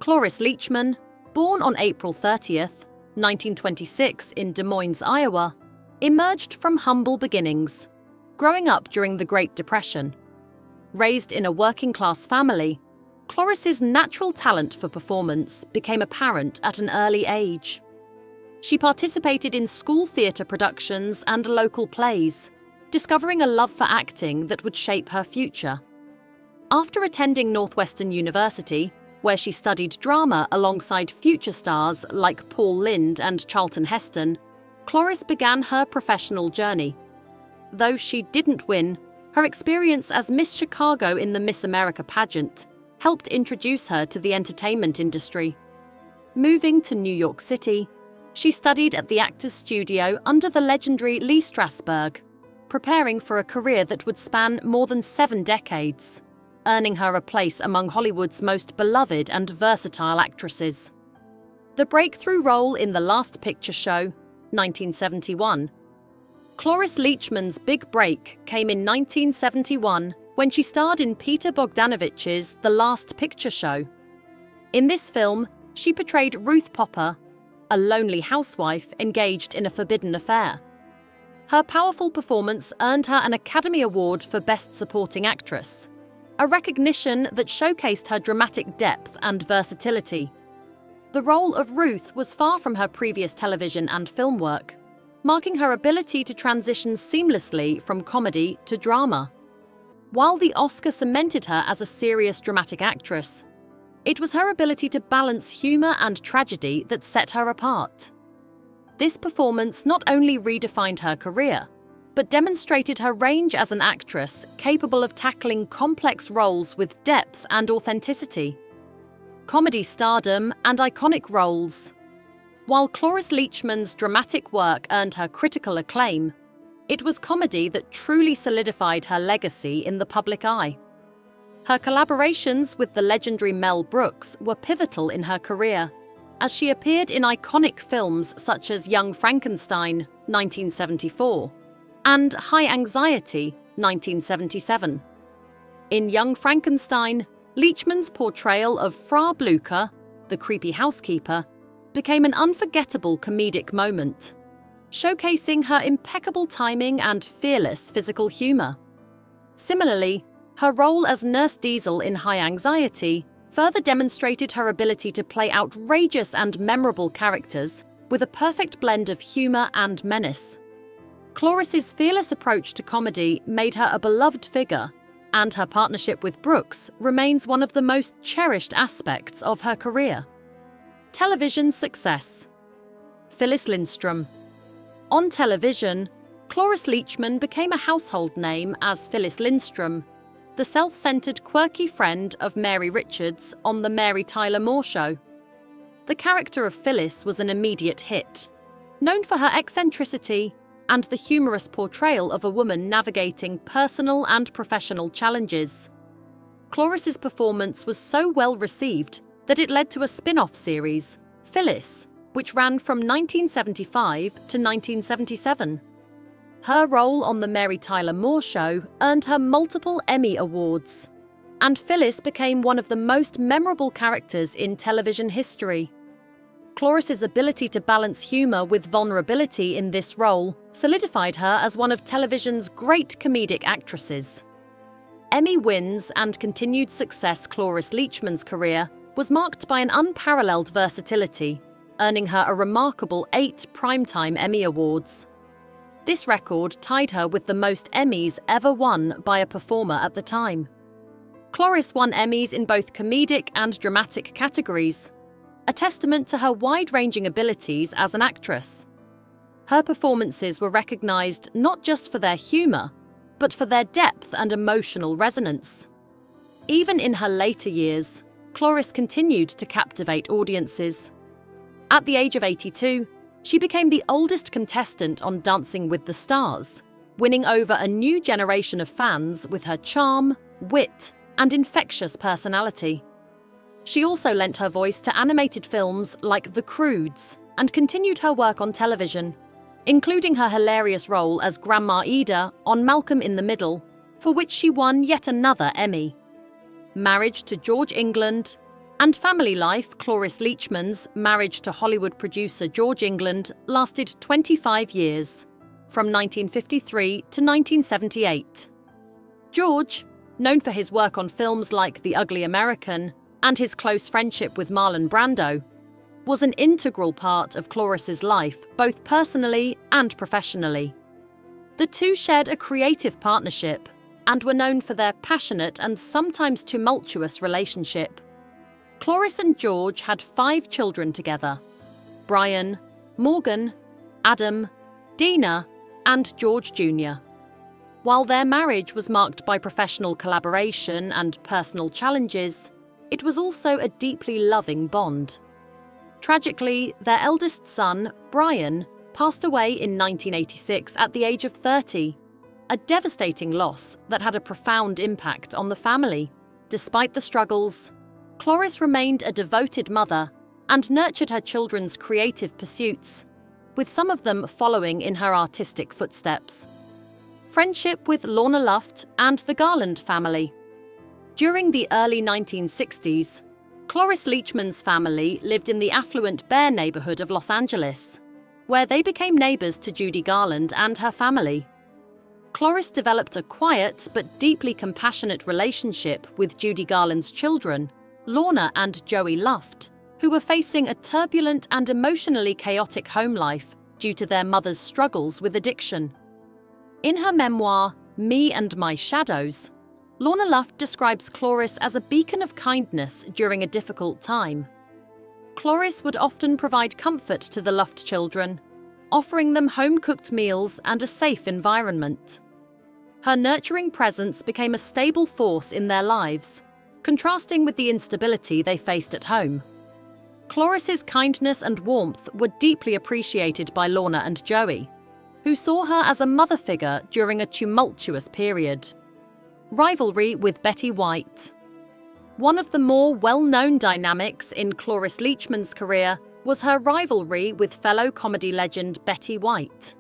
Cloris Leachman, born on April 30th, 1926 in Des Moines, Iowa, emerged from humble beginnings, growing up during the Great Depression. Raised in a working-class family, Cloris's natural talent for performance became apparent at an early age. She participated in school theatre productions and local plays, discovering a love for acting that would shape her future. After attending Northwestern University, where she studied drama alongside future stars like Paul Lynde and Charlton Heston, Cloris began her professional journey. Though she didn't win, her experience as Miss Chicago in the Miss America pageant helped introduce her to the entertainment industry. Moving to New York City, she studied at the Actors Studio under the legendary Lee Strasberg, preparing for a career that would span more than 7 decades, earning her a place among Hollywood's most beloved and versatile actresses. The breakthrough role in The Last Picture Show, 1971. Cloris Leachman's big break came in 1971 when she starred in Peter Bogdanovich's The Last Picture Show. In this film, she portrayed Ruth Popper, a lonely housewife engaged in a forbidden affair. Her powerful performance earned her an Academy Award for Best Supporting Actress, a recognition that showcased her dramatic depth and versatility. The role of Ruth was far from her previous television and film work, marking her ability to transition seamlessly from comedy to drama. While the Oscar cemented her as a serious dramatic actress, it was her ability to balance humor and tragedy that set her apart. This performance not only redefined her career, but demonstrated her range as an actress capable of tackling complex roles with depth and authenticity. Comedy stardom and iconic roles. While Cloris Leachman's dramatic work earned her critical acclaim, it was comedy that truly solidified her legacy in the public eye. Her collaborations with the legendary Mel Brooks were pivotal in her career, as she appeared in iconic films such as Young Frankenstein, 1974, and High Anxiety, 1977. In Young Frankenstein, Leachman's portrayal of Frau Blucher, the creepy housekeeper, became an unforgettable comedic moment, showcasing her impeccable timing and fearless physical humor. Similarly, her role as Nurse Diesel in High Anxiety further demonstrated her ability to play outrageous and memorable characters with a perfect blend of humor and menace. Cloris's fearless approach to comedy made her a beloved figure, and her partnership with Brooks remains one of the most cherished aspects of her career. Television success. Phyllis Lindstrom. On television, Cloris Leachman became a household name as Phyllis Lindstrom, the self-centered, quirky friend of Mary Richards on The Mary Tyler Moore Show. The character of Phyllis was an immediate hit, known for her eccentricity and the humorous portrayal of a woman navigating personal and professional challenges. Cloris's performance was so well received that it led to a spin-off series, Phyllis, which ran from 1975 to 1977. Her role on The Mary Tyler Moore Show earned her multiple Emmy Awards, and Phyllis became one of the most memorable characters in television history. Cloris's ability to balance humor with vulnerability in this role solidified her as one of television's great comedic actresses. Emmy wins and continued success. Cloris Leachman's career was marked by an unparalleled versatility, earning her a remarkable 8 Primetime Emmy Awards. This record tied her with the most Emmys ever won by a performer at the time. Cloris won Emmys in both comedic and dramatic categories, a testament to her wide-ranging abilities as an actress. Her performances were recognized not just for their humor, but for their depth and emotional resonance. Even in her later years, Cloris continued to captivate audiences. At the age of 82, she became the oldest contestant on Dancing with the Stars, winning over a new generation of fans with her charm, wit, and infectious personality. She also lent her voice to animated films like The Croods and continued her work on television, including her hilarious role as Grandma Eda on Malcolm in the Middle, for which she won yet another Emmy. Marriage to George England And family life, Cloris Leachman's marriage to Hollywood producer George England lasted 25 years, from 1953 to 1978. George, known for his work on films like The Ugly American and his close friendship with Marlon Brando, was an integral part of Cloris's life, both personally and professionally. The two shared a creative partnership and were known for their passionate and sometimes tumultuous relationship. Cloris and George had 5 children together: Brian, Morgan, Adam, Dina, and George Jr. While their marriage was marked by professional collaboration and personal challenges, it was also a deeply loving bond. Tragically, their eldest son, Brian, passed away in 1986 at the age of 30, a devastating loss that had a profound impact on the family. Despite the struggles, Cloris remained a devoted mother and nurtured her children's creative pursuits, with some of them following in her artistic footsteps. Friendship with Lorna Luft and the Garland family. During the early 1960s, Cloris Leachman's family lived in the affluent Bear neighborhood of Los Angeles, where they became neighbors to Judy Garland and her family. Cloris developed a quiet but deeply compassionate relationship with Judy Garland's children, Lorna and Joey Luft, who were facing a turbulent and emotionally chaotic home life due to their mother's struggles with addiction. In her memoir, Me and My Shadows, Lorna Luft describes Cloris as a beacon of kindness during a difficult time. Cloris would often provide comfort to the Luft children, offering them home-cooked meals and a safe environment. Her nurturing presence became a stable force in their lives, contrasting with the instability they faced at home. Cloris's kindness and warmth were deeply appreciated by Lorna and Joey, who saw her as a mother figure during a tumultuous period. Rivalry with Betty White. One of the more well-known dynamics in Cloris Leachman's career was her rivalry with fellow comedy legend Betty White.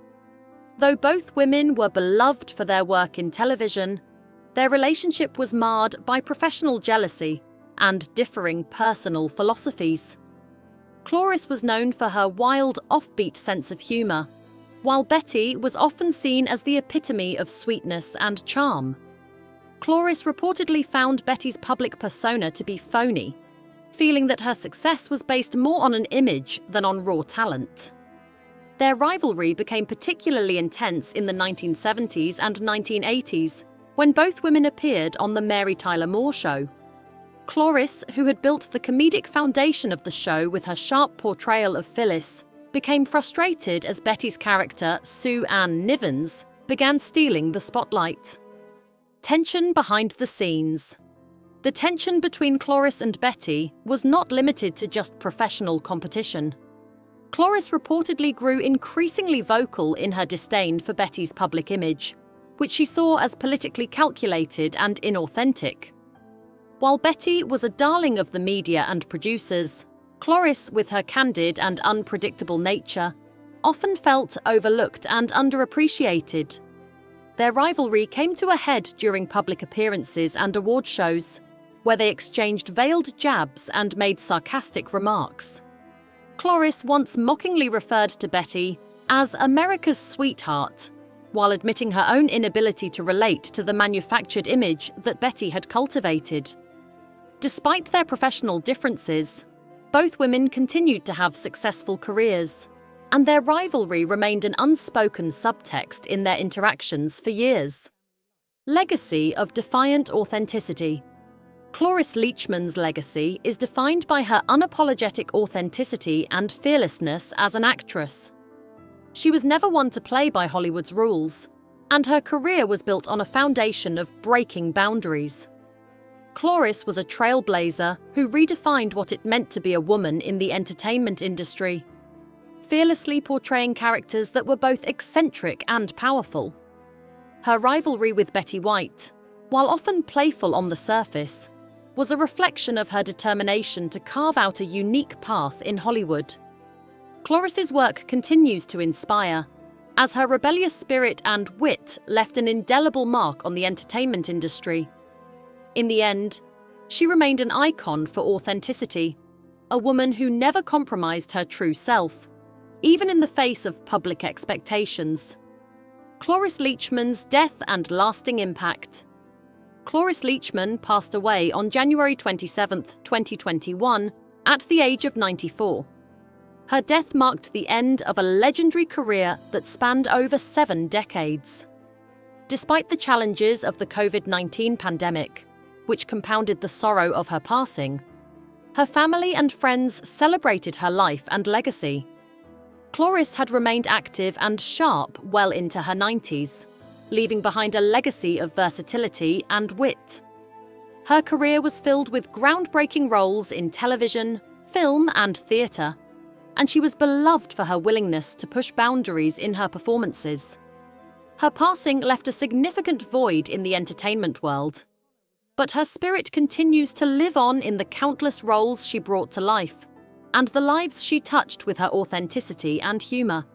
Though both women were beloved for their work in television, their relationship was marred by professional jealousy and differing personal philosophies. Cloris was known for her wild, offbeat sense of humor, while Betty was often seen as the epitome of sweetness and charm. Cloris reportedly found Betty's public persona to be phony, feeling that her success was based more on an image than on raw talent. Their rivalry became particularly intense in the 1970s and 1980s, when both women appeared on The Mary Tyler Moore Show. Cloris, who had built the comedic foundation of the show with her sharp portrayal of Phyllis, became frustrated as Betty's character, Sue Ann Nivens, began stealing the spotlight. Tension behind the scenes. The tension between Cloris and Betty was not limited to just professional competition. Cloris reportedly grew increasingly vocal in her disdain for Betty's public image, which she saw as politically calculated and inauthentic. While Betty was a darling of the media and producers, Cloris, with her candid and unpredictable nature, often felt overlooked and underappreciated. Their rivalry came to a head during public appearances and award shows, where they exchanged veiled jabs and made sarcastic remarks. Cloris once mockingly referred to Betty as America's sweetheart, while admitting her own inability to relate to the manufactured image that Betty had cultivated. Despite their professional differences, both women continued to have successful careers, and their rivalry remained an unspoken subtext in their interactions for years. Legacy of defiant authenticity. Cloris Leachman's legacy is defined by her unapologetic authenticity and fearlessness as an actress. She was never one to play by Hollywood's rules, and her career was built on a foundation of breaking boundaries. Cloris was a trailblazer who redefined what it meant to be a woman in the entertainment industry, fearlessly portraying characters that were both eccentric and powerful. Her rivalry with Betty White, while often playful on the surface, was a reflection of her determination to carve out a unique path in Hollywood. Cloris's work continues to inspire, as her rebellious spirit and wit left an indelible mark on the entertainment industry. In the end, She remained an icon for authenticity, a woman who never compromised her true self, even in the face of public expectations. Cloris Leachman's death and lasting impact. Cloris Leachman passed away on January 27, 2021, at the age of 94. Her death marked the end of a legendary career that spanned over 7 decades. Despite the challenges of the COVID-19 pandemic, which compounded the sorrow of her passing, her family and friends celebrated her life and legacy. Cloris had remained active and sharp well into her 90s, leaving behind a legacy of versatility and wit. Her career was filled with groundbreaking roles in television, film, and theatre, and she was beloved for her willingness to push boundaries in her performances. Her passing left a significant void in the entertainment world, but her spirit continues to live on in the countless roles she brought to life, and the lives she touched with her authenticity and humour.